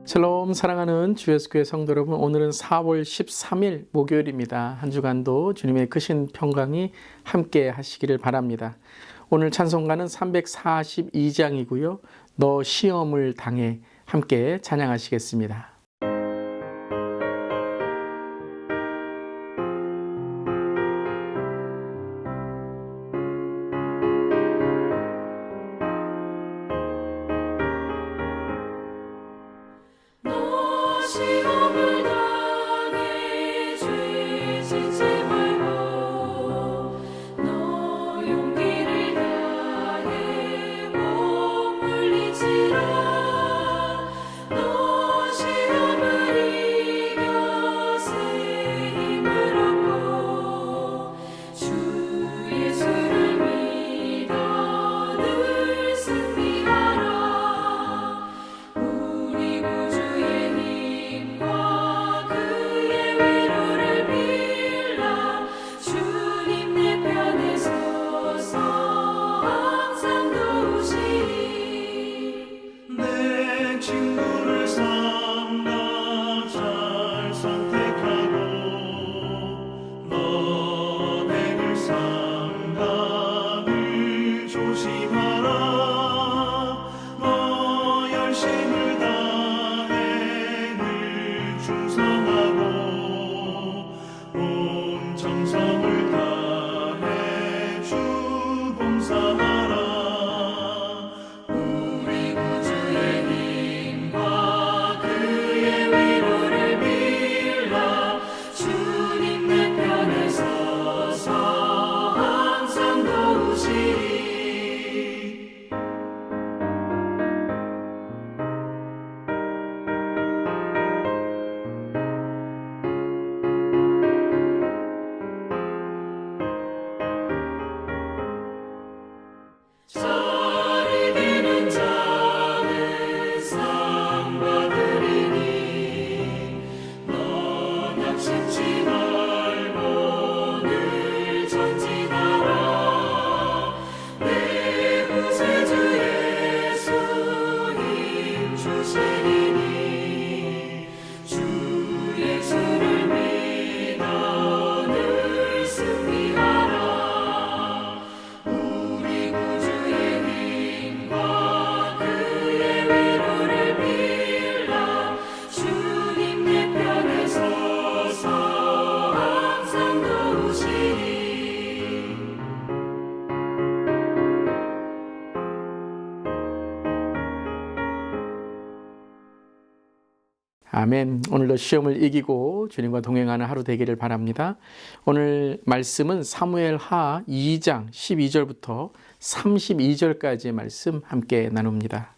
샬롬 사랑하는 주 예수 교회 성도 여러분, 오늘은 4월 13일 목요일입니다. 한 주간도 주님의 크신 평강이 함께 하시기를 바랍니다. 오늘 찬송가는 342장이고요. 너 시험을 당해 함께 찬양하시겠습니다. 시험을 당해 죄 짓지 말고 너 용기를 다해 몸 물리치라. 너 시험을 이겨 새 힘을 얻고 주 예수를 믿어 늘 승리하라. 우리 구주의 힘과 그의 위로를 빌라. 주님 내 편에 서서 항상 도우시리. 내 친구를 삼가 잘 선택하고 너를 삼가 늘 조심하라. 너 열심을 다해 늘 충성하고 온 정성을 다해 주 봉사하라. 우리 구주의 힘과 그의 위로를 빌라. 주님 내 편에 서서 항상 도우시리. 잘 이기는 자는 상 받으리니 너 낙심치 말고 늘 전진하라. 내 구세주 예수 힘 주시리니 주 예수를 믿어 늘 승리하라. 우리 구주의 힘과 그의 위로를 빌라. 주님 내 편에 서서 항상 도우시리. 아멘. 오늘도 시험을 이기고 주님과 동행하는 하루 되기를 바랍니다. 오늘 말씀은 사무엘하 2장 12절부터 32절까지의 말씀 함께 나눕니다.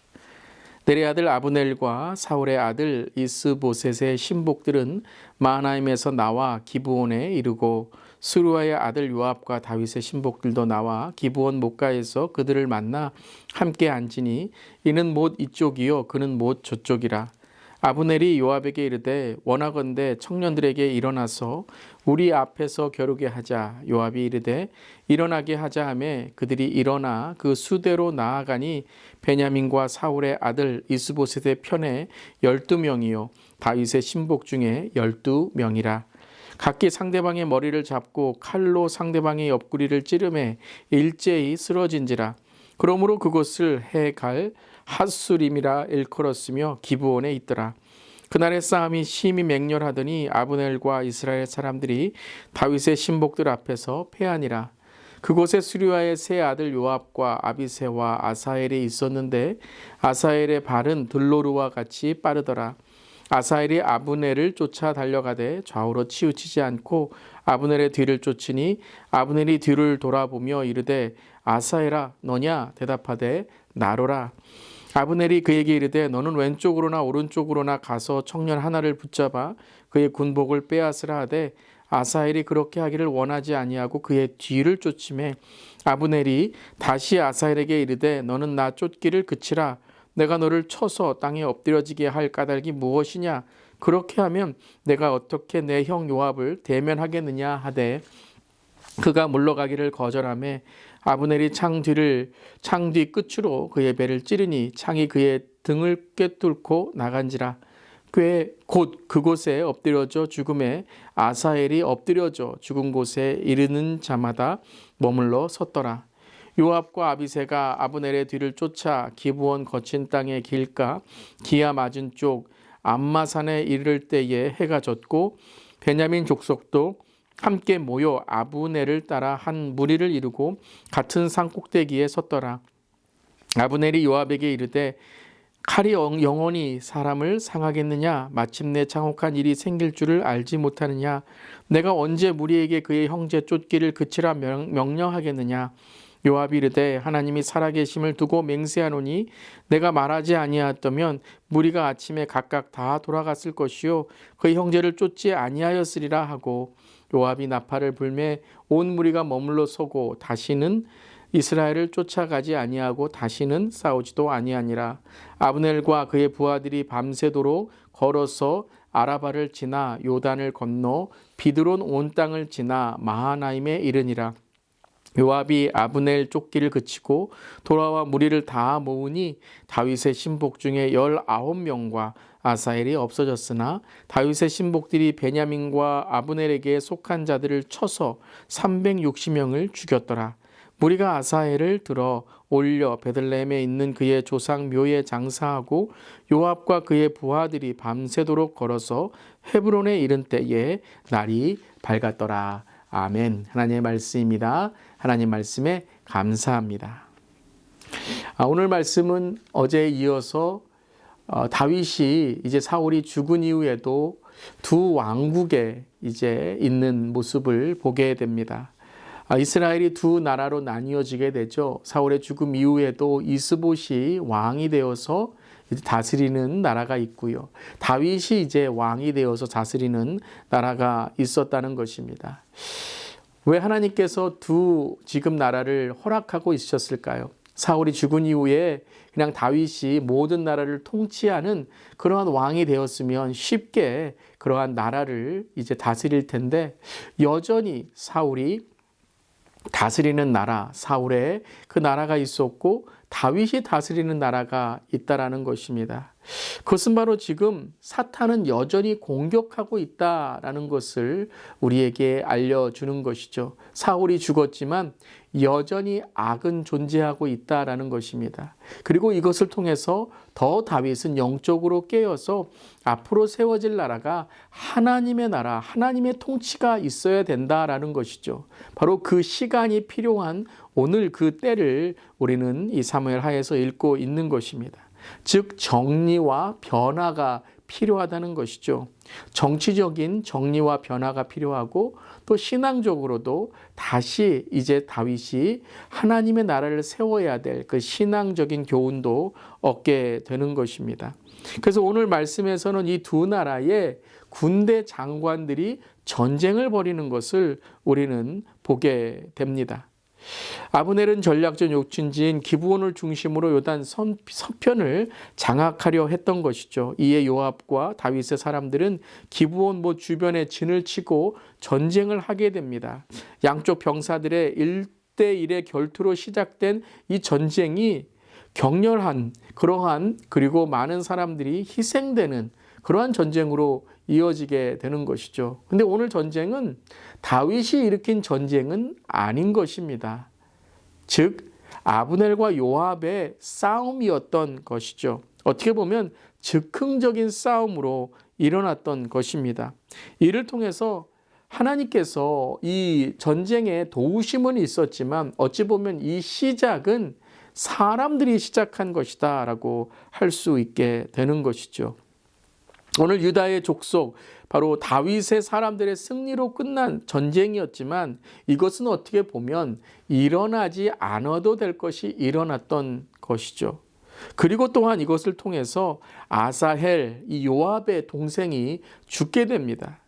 넬의 아들 아브넬과 사울의 아들 이스보셋의 신복들은 마하나임에서 나와 기브온에 이르고 스루아의 아들 요압과 다윗의 신복들도 나와 기브온 목가에서 그들을 만나 함께 앉으니 이는 못 이쪽이요 그는 못 저쪽이라. 아브넬이 요압에게 이르되 원하건대 청년들에게 일어나서 우리 앞에서 겨루게 하자. 요압이 이르되 일어나게 하자 하며 그들이 일어나 그 수대로 나아가니 베냐민과 사울의 아들 이스보셋의 편에 12명이요 다윗의 신복 중에 12명이라. 각기 상대방의 머리를 잡고 칼로 상대방의 옆구리를 찌르매 일제히 쓰러진지라. 그러므로 그곳을 해갈 핫수림이라 일컬었으며 기브온에 있더라. 그날의 싸움이 심히 맹렬하더니 아브넬과 이스라엘 사람들이 다윗의 신복들 앞에서 패하니라. 그곳에 수리아의 세 아들 요압과 아비새와 아사엘이 있었는데 아사엘의 발은 들로르와 같이 빠르더라. 아사엘이 아브넬을 쫓아 달려가되 좌우로 치우치지 않고 아브넬의 뒤를 쫓으니 아브넬이 뒤를 돌아보며 이르되 아사엘아 너냐 대답하되 나로라. 아브넬이 그에게 이르되 너는 왼쪽으로나 오른쪽으로나 가서 청년 하나를 붙잡아 그의 군복을 빼앗으라 하되 아사엘이 그렇게 하기를 원하지 아니하고 그의 뒤를 쫓으매 아브넬이 다시 아사엘에게 이르되 너는 나 쫓기를 그치라. 내가 너를 쳐서 땅에 엎드려지게 할 까닭이 무엇이냐. 그렇게 하면 내가 어떻게 내 형 요압을 대면하겠느냐 하되 그가 물러가기를 거절하매 아브넬이 창 뒤 끝으로 그의 배를 찌르니 창이 그의 등을 꿰뚫고 나간지라. 곧 그곳에 엎드려져 죽음에 아사헬이 엎드려져 죽은 곳에 이르는 자마다 머물러 섰더라. 요압과 아비새가 아브넬의 뒤를 쫓아 기브온 거친 땅의 길가 기아 맞은 쪽 암마산에 이를 때에 해가 졌고 베냐민 족속도 함께 모여 아브넬을 따라 한 무리를 이루고 같은 산 꼭대기에 섰더라. 아브넬이 요압에게 이르되 칼이 영원히 사람을 상하겠느냐? 마침내 장혹한 일이 생길 줄을 알지 못하느냐? 내가 언제 무리에게 그의 형제 쫓기를 그치라 명령하겠느냐? 요압이 이르되 하나님이 살아계심을 두고 맹세하노니 내가 말하지 아니하였다면 무리가 아침에 각각 다 돌아갔을 것이요 그의 형제를 쫓지 아니하였으리라 하고 요압이 나팔을 불매 온 무리가 머물러 서고 다시는 이스라엘을 쫓아가지 아니하고 다시는 싸우지도 아니하니라. 아브넬과 그의 부하들이 밤새도록 걸어서 아라바를 지나 요단을 건너 비드론 온 땅을 지나 마하나임에 이르니라. 요압이 아브넬 쫓기를 그치고 돌아와 무리를 다 모으니 다윗의 신복 중에 19명과 아사헬이 없어졌으나 다윗의 신복들이 베냐민과 아브넬에게 속한 자들을 쳐서 360명을 죽였더라. 무리가 아사헬을 들어 올려 베들레헴에 있는 그의 조상 묘에 장사하고 요압과 그의 부하들이 밤새도록 걸어서 헤브론에 이른 때에 날이 밝았더라. 아멘. 하나님의 말씀입니다. 하나님 말씀에 감사합니다. 오늘 말씀은 어제에 이어서 다윗이 이제 사울이 죽은 이후에도 두 왕국에 이제 있는 모습을 보게 됩니다. 이스라엘이 두 나라로 나뉘어지게 되죠. 사울의 죽음 이후에도 이스봇이 왕이 되어서 이제 다스리는 나라가 있고요. 다윗이 이제 왕이 되어서 다스리는 나라가 있었다는 것입니다. 왜 하나님께서 두 지금 나라를 허락하고 있으셨을까요? 사울이 죽은 이후에 그냥 다윗이 모든 나라를 통치하는 그러한 왕이 되었으면 쉽게 그러한 나라를 이제 다스릴 텐데 여전히 사울이 다스리는 나라, 사울의 그 나라가 있었고 다윗이 다스리는 나라가 있다라는 것입니다. 그것은 바로 지금 사탄은 여전히 공격하고 있다라는 것을 우리에게 알려주는 것이죠. 사울이 죽었지만 여전히 악은 존재하고 있다라는 것입니다. 그리고 이것을 통해서 더 다윗은 영적으로 깨어서 앞으로 세워질 나라가 하나님의 나라, 하나님의 통치가 있어야 된다라는 것이죠. 바로 그 시간이 필요한 오늘 그 때를 우리는 이 사무엘 하에서 읽고 있는 것입니다. 즉 정리와 변화가 필요하다는 것이죠. 정치적인 정리와 변화가 필요하고 또 신앙적으로도 다시 이제 다윗이 하나님의 나라를 세워야 될 그 신앙적인 교훈도 얻게 되는 것입니다. 그래서 오늘 말씀에서는 이 두 나라의 군대 장관들이 전쟁을 벌이는 것을 우리는 보게 됩니다. 아브넬은 전략적 요충지인 기브온을 중심으로 요단 서편을 장악하려 했던 것이죠. 이에 요압과 다윗의 사람들은 기브온 주변에 진을 치고 전쟁을 하게 됩니다. 양쪽 병사들의 1대1의 결투로 시작된 이 전쟁이 격렬한 그러한 그리고 많은 사람들이 희생되는 그러한 전쟁으로 이어지게 되는 것이죠. 근데 오늘 전쟁은 다윗이 일으킨 전쟁은 아닌 것입니다. 즉 아브넬과 요압의 싸움이었던 것이죠. 어떻게 보면 즉흥적인 싸움으로 일어났던 것입니다. 이를 통해서 하나님께서 이 전쟁에 도우심은 있었지만 어찌 보면 이 시작은 사람들이 시작한 것이다 라고 할 수 있게 되는 것이죠. 오늘 유다의 족속, 바로 다윗의 사람들의 승리로 끝난 전쟁이었지만 이것은 어떻게 보면 일어나지 않아도 될 것이 일어났던 것이죠. 그리고 또한 이것을 통해서 아사헬, 이 요압의 동생이 죽게 됩니다.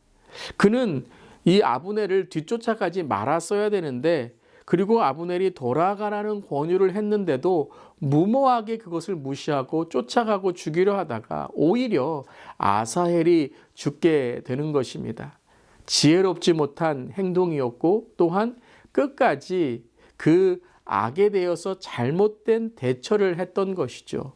그는 이 아브넬을 뒤쫓아가지 말았어야 되는데 그리고 아브넬이 돌아가라는 권유를 했는데도 무모하게 그것을 무시하고 쫓아가고 죽이려 하다가 오히려 아사헬이 죽게 되는 것입니다. 지혜롭지 못한 행동이었고 또한 끝까지 그 악에 대해서 잘못된 대처를 했던 것이죠.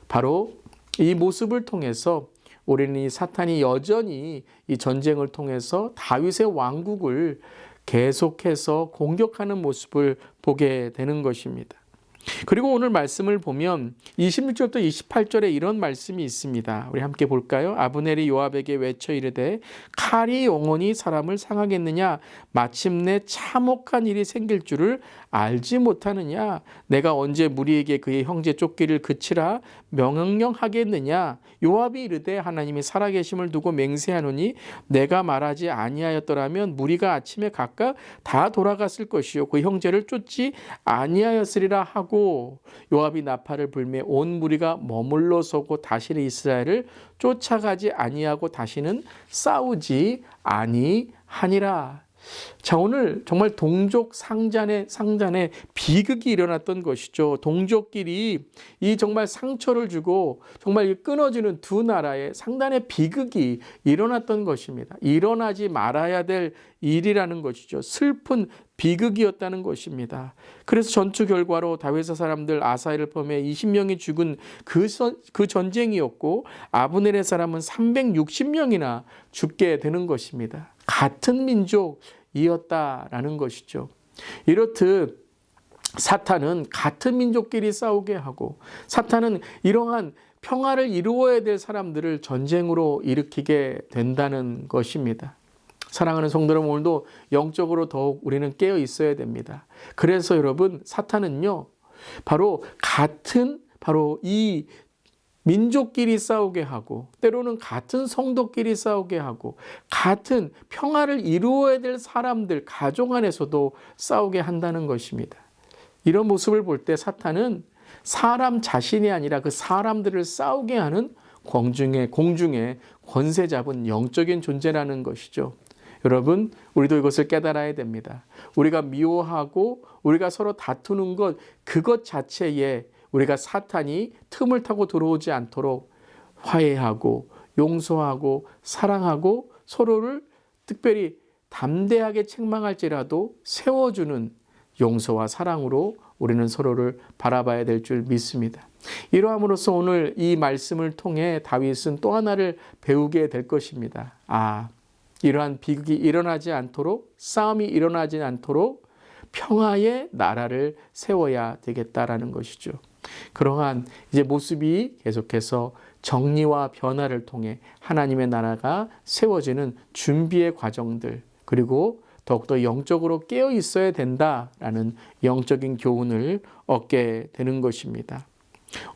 바로 이 모습을 통해서 우리는 이 사탄이 여전히 이 전쟁을 통해서 다윗의 왕국을 계속해서 공격하는 모습을 보게 되는 것입니다. 그리고 오늘 말씀을 보면 26절부터 28절에 이런 말씀이 있습니다. 우리 함께 볼까요? 아브넬이 요압에게 외쳐 이르되 칼이 영원히 사람을 상하겠느냐? 마침내 참혹한 일이 생길 줄을 알지 못하느냐? 내가 언제 무리에게 그의 형제 쫓기를 그치라 명령하겠느냐? 요압이 이르되 하나님이 살아계심을 두고 맹세하노니 내가 말하지 아니하였더라면 무리가 아침에 각각 다 돌아갔을 것이요 그 형제를 쫓지 아니하였으리라 하고 요압이 나팔을 불매 온 무리가 머물러 서고 다시는 이스라엘을 쫓아가지 아니하고 다시는 싸우지 아니하니라. 자, 오늘 정말 동족 상잔의 비극이 일어났던 것이죠. 동족끼리 이 정말 상처를 주고 정말 끊어지는 두 나라의 상당의 비극이 일어났던 것입니다. 일어나지 말아야 될 일이라는 것이죠. 슬픈 비극이었다는 것입니다. 그래서 전투 결과로 다윗의 사람들 아사엘을 포함해 20명이 죽은 그 전쟁이었고 아브넬의 사람은 360명이나 죽게 되는 것입니다. 같은 민족이었다라는 것이죠. 이렇듯 사탄은 같은 민족끼리 싸우게 하고 사탄은 이러한 평화를 이루어야 될 사람들을 전쟁으로 일으키게 된다는 것입니다. 사랑하는 성도 여러분, 오늘도 영적으로 더욱 우리는 깨어 있어야 됩니다. 그래서 여러분, 사탄은요, 바로 이 민족끼리 싸우게 하고 때로는 같은 성도끼리 싸우게 하고 같은 평화를 이루어야 될 사람들, 가족 안에서도 싸우게 한다는 것입니다. 이런 모습을 볼 때 사탄은 사람 자신이 아니라 그 사람들을 싸우게 하는 공중에 권세 잡은 영적인 존재라는 것이죠. 여러분, 우리도 이것을 깨달아야 됩니다. 우리가 미워하고 우리가 서로 다투는 그것 자체에 우리가 사탄이 틈을 타고 들어오지 않도록 화해하고 용서하고 사랑하고 서로를 특별히 담대하게 책망할지라도 세워주는 용서와 사랑으로 우리는 서로를 바라봐야 될 줄 믿습니다. 이러함으로써 오늘 이 말씀을 통해 다윗은 또 하나를 배우게 될 것입니다. 이러한 비극이 일어나지 않도록, 싸움이 일어나지 않도록 평화의 나라를 세워야 되겠다라는 것이죠. 그러한 이제 모습이 계속해서 정리와 변화를 통해 하나님의 나라가 세워지는 준비의 과정들, 그리고 더욱더 영적으로 깨어 있어야 된다라는 영적인 교훈을 얻게 되는 것입니다.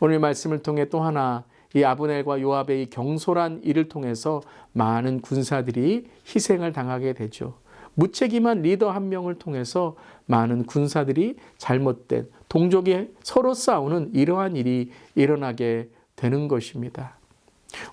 오늘 말씀을 통해 또 하나 이 아브넬과 요압의 이 경솔한 일을 통해서 많은 군사들이 희생을 당하게 되죠. 무책임한 리더 한 명을 통해서 많은 군사들이 잘못된 동족이 서로 싸우는 이러한 일이 일어나게 되는 것입니다.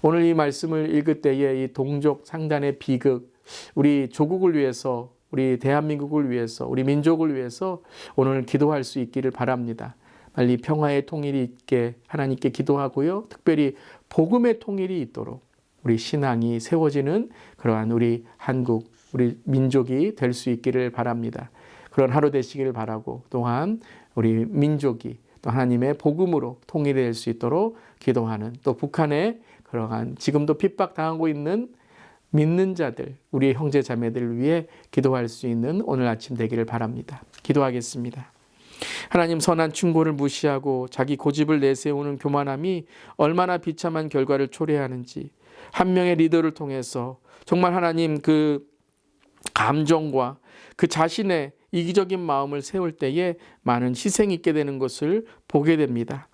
오늘 이 말씀을 읽을 때에 이 동족 상단의 비극, 우리 조국을 위해서, 우리 대한민국을 위해서, 우리 민족을 위해서 오늘 기도할 수 있기를 바랍니다. 빨리 평화의 통일이 있게 하나님께 기도하고요. 특별히 복음의 통일이 있도록 우리 신앙이 세워지는 그러한 우리 한국, 우리 민족이 될 수 있기를 바랍니다. 그런 하루 되시기를 바라고 또한 우리 민족이 또 하나님의 복음으로 통일될 수 있도록 기도하는 또 북한의 그러한 지금도 핍박당하고 있는 믿는 자들, 우리의 형제 자매들을 위해 기도할 수 있는 오늘 아침 되기를 바랍니다. 기도하겠습니다. 하나님, 선한 충고를 무시하고 자기 고집을 내세우는 교만함이 얼마나 비참한 결과를 초래하는지 한 명의 리더를 통해서 정말 하나님 그 감정과 그 자신의 이기적인 마음을 세울 때에 많은 희생이 있게 되는 것을 보게 됩니다.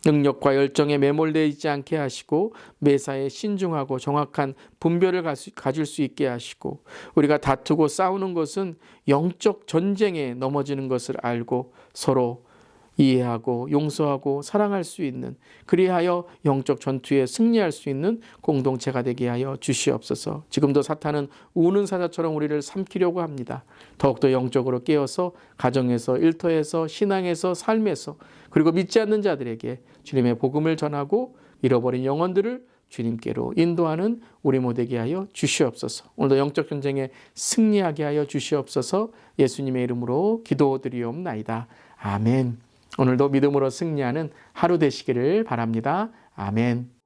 능력과 열정에 매몰되어 있지 않게 하시고 매사에 신중하고 정확한 분별을 가질 수 있게 하시고 우리가 다투고 싸우는 것은 영적 전쟁에 넘어지는 것을 알고 서로 이해하고 용서하고 사랑할 수 있는, 그리하여 영적 전투에 승리할 수 있는 공동체가 되게 하여 주시옵소서. 지금도 사탄은 우는 사자처럼 우리를 삼키려고 합니다. 더욱더 영적으로 깨어서 가정에서, 일터에서, 신앙에서, 삶에서, 그리고 믿지 않는 자들에게 주님의 복음을 전하고 잃어버린 영혼들을 주님께로 인도하는 우리 모두에게 하여 주시옵소서. 오늘도 영적 전쟁에 승리하게 하여 주시옵소서. 예수님의 이름으로 기도드리옵나이다. 아멘. 오늘도 믿음으로 승리하는 하루 되시기를 바랍니다. 아멘.